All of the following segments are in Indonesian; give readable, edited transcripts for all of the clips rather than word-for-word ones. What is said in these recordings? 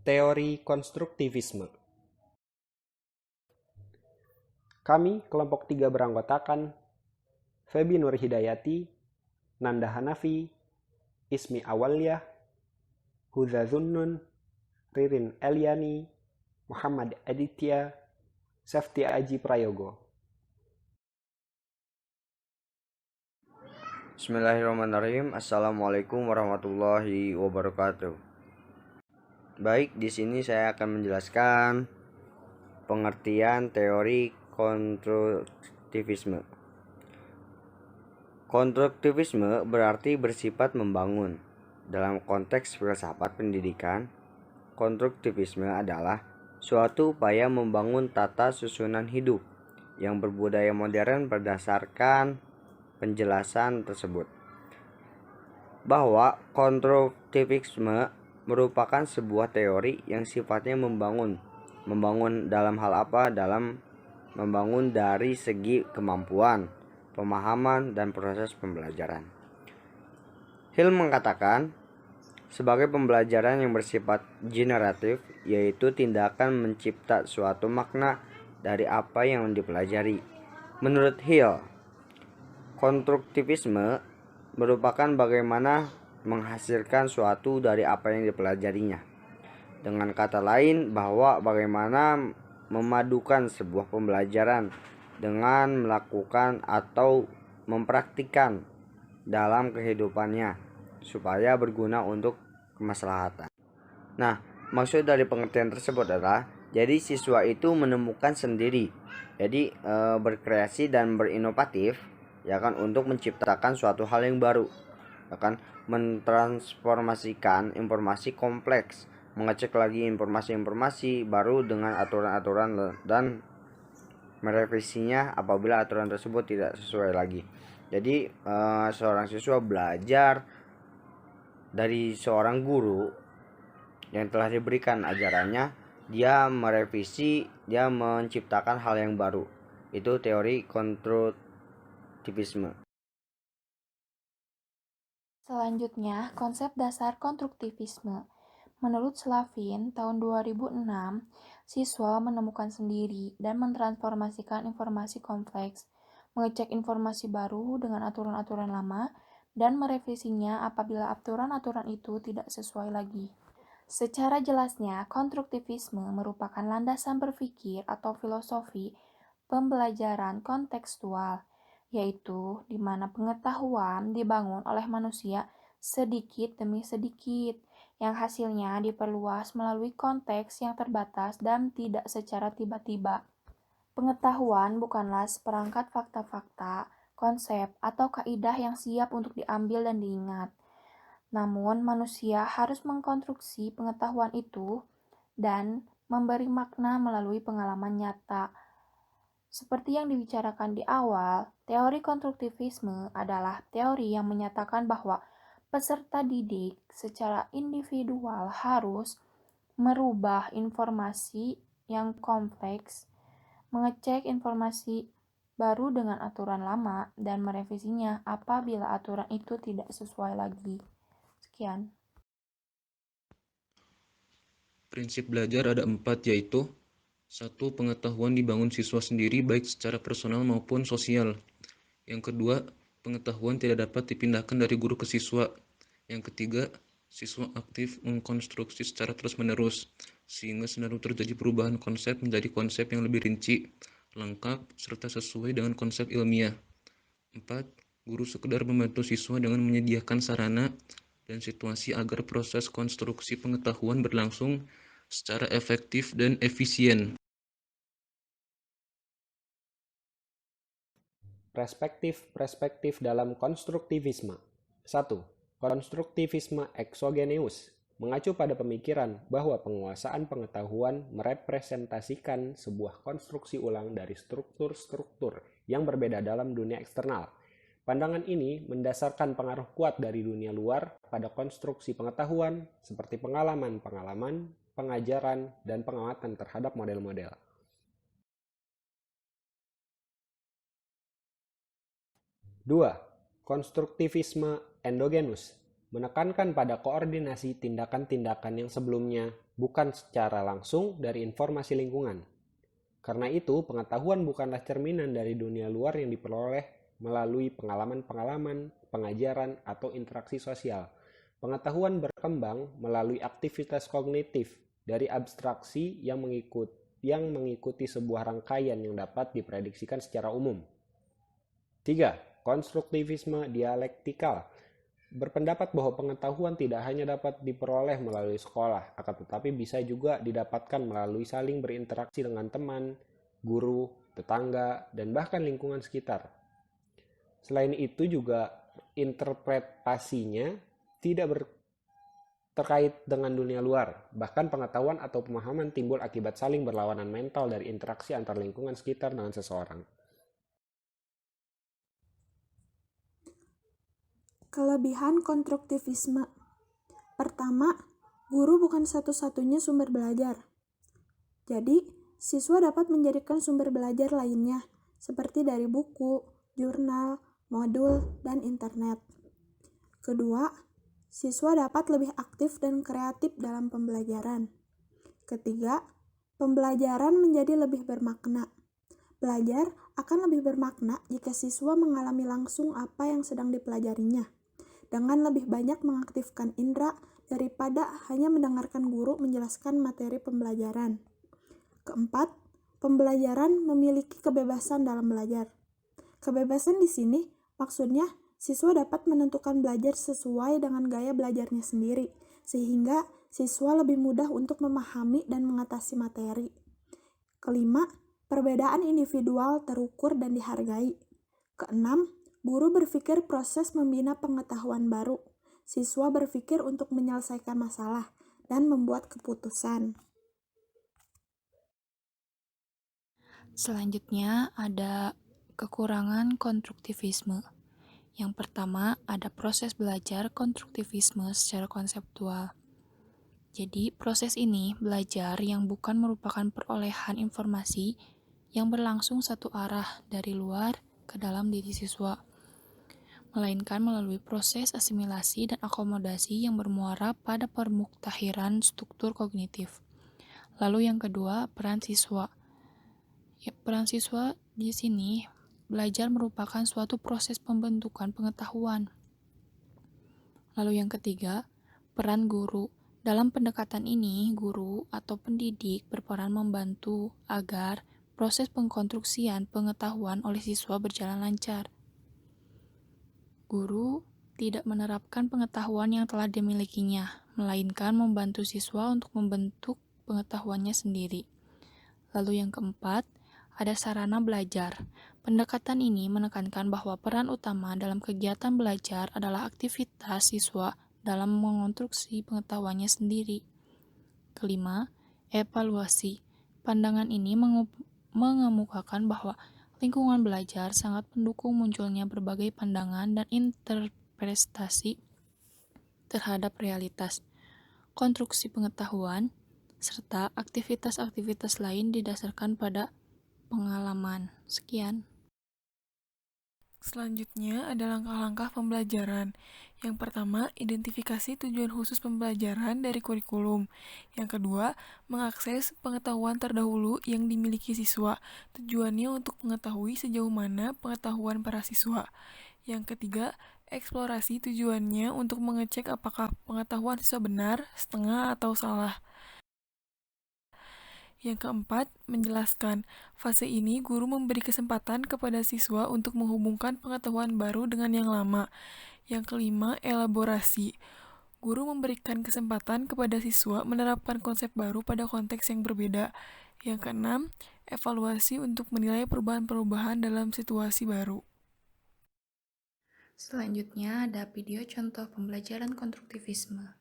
Teori konstruktivisme. Kami, kelompok 3 beranggotakan Febi Nurhidayati, Nanda Hanafi, Ismi Awalyah, Huda Zunnun, Ririn Eliani, Muhammad Aditya, Safti Aji Prayogo. Bismillahirrahmanirrahim. Assalamualaikum warahmatullahi wabarakatuh. Baik, di sini saya akan menjelaskan pengertian teori konstruktivisme. Konstruktivisme berarti bersifat membangun. Dalam konteks filsafat pendidikan, konstruktivisme adalah suatu upaya membangun tata susunan hidup yang berbudaya modern berdasarkan penjelasan tersebut. Bahwa konstruktivisme merupakan sebuah teori yang sifatnya membangun. Membangun dalam hal apa? Dalam membangun dari segi kemampuan, pemahaman, dan proses pembelajaran. Hill mengatakan, sebagai pembelajaran yang bersifat generatif, yaitu tindakan mencipta suatu makna dari apa yang dipelajari. Menurut Hill, konstruktivisme merupakan bagaimana menghasilkan suatu dari apa yang dipelajarinya. Dengan kata lain, bahwa bagaimana memadukan sebuah pembelajaran dengan melakukan atau mempraktikkan dalam kehidupannya supaya berguna untuk kemaslahatan. Nah, maksud dari pengertian tersebut adalah jadi siswa itu menemukan sendiri, jadi berkreasi dan berinovatif, ya kan, untuk menciptakan suatu hal yang baru, ya kan, mentransformasikan informasi kompleks, mengecek lagi informasi-informasi baru dengan aturan-aturan dan merevisinya apabila aturan tersebut tidak sesuai lagi. Jadi seorang siswa belajar dari seorang guru yang telah diberikan ajarannya, dia merevisi, dia menciptakan hal yang baru. Itu teori konstruktivisme. Selanjutnya, konsep dasar konstruktivisme. Menurut Slavin, tahun 2006, siswa menemukan sendiri dan mentransformasikan informasi kompleks, mengecek informasi baru dengan aturan-aturan lama, dan merevisinya apabila aturan-aturan itu tidak sesuai lagi. Secara jelasnya, konstruktivisme merupakan landasan berpikir atau filosofi pembelajaran kontekstual, yaitu di mana pengetahuan dibangun oleh manusia sedikit demi sedikit, yang hasilnya diperluas melalui konteks yang terbatas dan tidak secara tiba-tiba. Pengetahuan bukanlah seperangkat fakta-fakta, konsep, atau kaidah yang siap untuk diambil dan diingat. Namun, manusia harus mengkonstruksi pengetahuan itu dan memberi makna melalui pengalaman nyata. Seperti yang dibicarakan di awal, teori konstruktivisme adalah teori yang menyatakan bahwa peserta didik secara individual harus merubah informasi yang kompleks, mengecek informasi baru dengan aturan lama, dan merevisinya apabila aturan itu tidak sesuai lagi. Sekian. Prinsip belajar ada 4, yaitu 1. Pengetahuan dibangun siswa sendiri baik secara personal maupun sosial. Yang kedua, pengetahuan tidak dapat dipindahkan dari guru ke siswa. Yang ketiga, siswa aktif mengkonstruksi secara terus-menerus, sehingga selalu terjadi perubahan konsep menjadi konsep yang lebih rinci, lengkap, serta sesuai dengan konsep ilmiah. 4. Guru sekedar membantu siswa dengan menyediakan sarana dan situasi agar proses konstruksi pengetahuan berlangsung secara efektif dan efisien. Perspektif dalam konstruktivisme. 1. Konstruktivisme exogeneus mengacu pada pemikiran bahwa penguasaan pengetahuan merepresentasikan sebuah konstruksi ulang dari struktur-struktur yang berbeda dalam dunia eksternal. Pandangan ini mendasarkan pengaruh kuat dari dunia luar pada konstruksi pengetahuan seperti pengalaman-pengalaman, pengajaran, dan pengamatan terhadap model-model. 2. Konstruktivisme endogenus menekankan pada koordinasi tindakan-tindakan yang sebelumnya bukan secara langsung dari informasi lingkungan. Karena itu, pengetahuan bukanlah cerminan dari dunia luar yang diperoleh melalui pengalaman-pengalaman, pengajaran, atau interaksi sosial. Pengetahuan berkembang melalui aktivitas kognitif dari abstraksi yang mengikuti sebuah rangkaian yang dapat diprediksikan secara umum. 3. Konstruktivisme dialektikal berpendapat bahwa pengetahuan tidak hanya dapat diperoleh melalui sekolah, akan tetapi bisa juga didapatkan melalui saling berinteraksi dengan teman, guru, tetangga, dan bahkan lingkungan sekitar. Selain itu juga interpretasinya tidak terkait dengan dunia luar. Bahkan pengetahuan atau pemahaman timbul akibat saling berlawanan mental dari interaksi antar lingkungan sekitar dengan seseorang. Kelebihan konstruktivisme. Pertama, guru bukan satu-satunya sumber belajar. Jadi, siswa dapat menjadikan sumber belajar lainnya, seperti dari buku, jurnal, modul, dan internet. Kedua, siswa dapat lebih aktif dan kreatif dalam pembelajaran. Ketiga, pembelajaran menjadi lebih bermakna. Belajar akan lebih bermakna jika siswa mengalami langsung apa yang sedang dipelajarinya, dengan lebih banyak mengaktifkan indera daripada hanya mendengarkan guru menjelaskan materi pembelajaran. Keempat, pembelajaran memiliki kebebasan dalam belajar. Kebebasan di sini maksudnya siswa dapat menentukan belajar sesuai dengan gaya belajarnya sendiri, sehingga siswa lebih mudah untuk memahami dan mengatasi materi. Kelima, perbedaan individual terukur dan dihargai. Keenam, guru berpikir proses membina pengetahuan baru. Siswa berpikir untuk menyelesaikan masalah dan membuat keputusan. Selanjutnya ada kekurangan konstruktivisme. Yang pertama ada proses belajar konstruktivisme secara konseptual. Jadi proses ini belajar yang bukan merupakan perolehan informasi yang berlangsung satu arah dari luar ke dalam diri siswa, melainkan melalui proses asimilasi dan akomodasi yang bermuara pada pemuktahiran struktur kognitif. Lalu yang kedua, peran siswa. Peran siswa di sini belajar merupakan suatu proses pembentukan pengetahuan. Lalu yang ketiga, peran guru. Dalam pendekatan ini, guru atau pendidik berperan membantu agar proses pengkonstruksian pengetahuan oleh siswa berjalan lancar. Guru tidak menerapkan pengetahuan yang telah dimilikinya, melainkan membantu siswa untuk membentuk pengetahuannya sendiri. Lalu yang keempat, ada sarana belajar. Pendekatan ini menekankan bahwa peran utama dalam kegiatan belajar adalah aktivitas siswa dalam mengonstruksi pengetahuannya sendiri. Kelima, evaluasi. Pandangan ini mengemukakan bahwa lingkungan belajar sangat mendukung munculnya berbagai pandangan dan interpretasi terhadap realitas, konstruksi pengetahuan, serta aktivitas-aktivitas lain didasarkan pada pengalaman. Sekian. Selanjutnya ada langkah-langkah pembelajaran. Yang pertama, identifikasi tujuan khusus pembelajaran dari kurikulum. Yang kedua, mengakses pengetahuan terdahulu yang dimiliki siswa. Tujuannya untuk mengetahui sejauh mana pengetahuan para siswa. Yang ketiga, eksplorasi tujuannya untuk mengecek apakah pengetahuan siswa benar, setengah, atau salah. Yang keempat, menjelaskan. Fase ini, guru memberi kesempatan kepada siswa untuk menghubungkan pengetahuan baru dengan yang lama. Yang kelima, elaborasi. Guru memberikan kesempatan kepada siswa menerapkan konsep baru pada konteks yang berbeda. Yang keenam, evaluasi untuk menilai perubahan-perubahan dalam situasi baru. Selanjutnya ada video contoh pembelajaran konstruktivisme.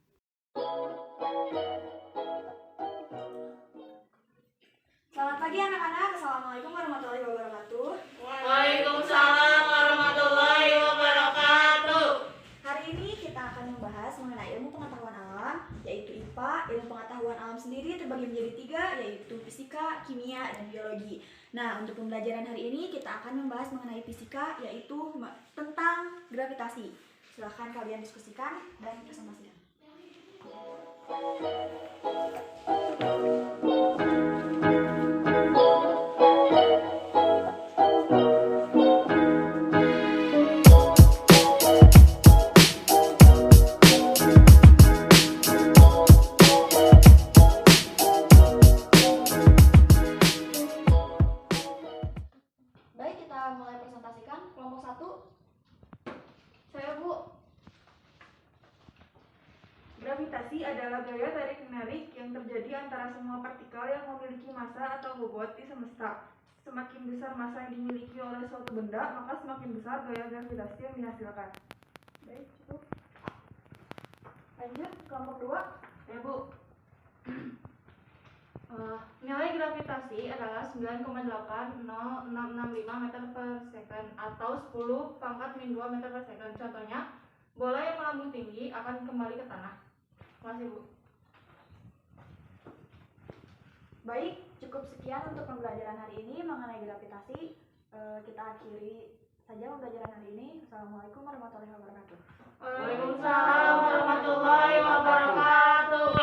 Selamat pagi anak-anak, Assalamualaikum warahmatullahi wabarakatuh. Waalaikumsalam warahmatullahi wabarakatuh. Hari ini kita akan membahas mengenai ilmu pengetahuan alam, yaitu IPA. Ilmu pengetahuan alam sendiri terbagi menjadi 3, yaitu fisika, kimia, dan biologi. Nah, untuk pembelajaran hari ini kita akan membahas mengenai fisika, yaitu tentang gravitasi. Silahkan kalian diskusikan dan presentasikan. Baik, kita mulai presentasikan. Kelompok 1. Saya, Bu. Gravitasi adalah gaya tarik-menarik yang terjadi antara semua partikel yang memiliki massa atau bobot di semesta. Semakin besar massa yang dimiliki oleh suatu benda, maka semakin besar gaya gravitasi yang dihasilkan. Baik, cukup. Lanjut, kelompok 2. Ya, Bu. Nilai gravitasi adalah 9,80665 meter per second atau 10 pangkat min 2 meter per second. Contohnya, bola yang melambung tinggi akan kembali ke tanah. Terima kasih, Bu. Baik, cukup sekian untuk pembelajaran hari ini mengenai gravitasi. Kita akhiri saja pembelajaran hari ini. Assalamualaikum warahmatullahi wabarakatuh. Waalaikumsalam warahmatullahi wabarakatuh.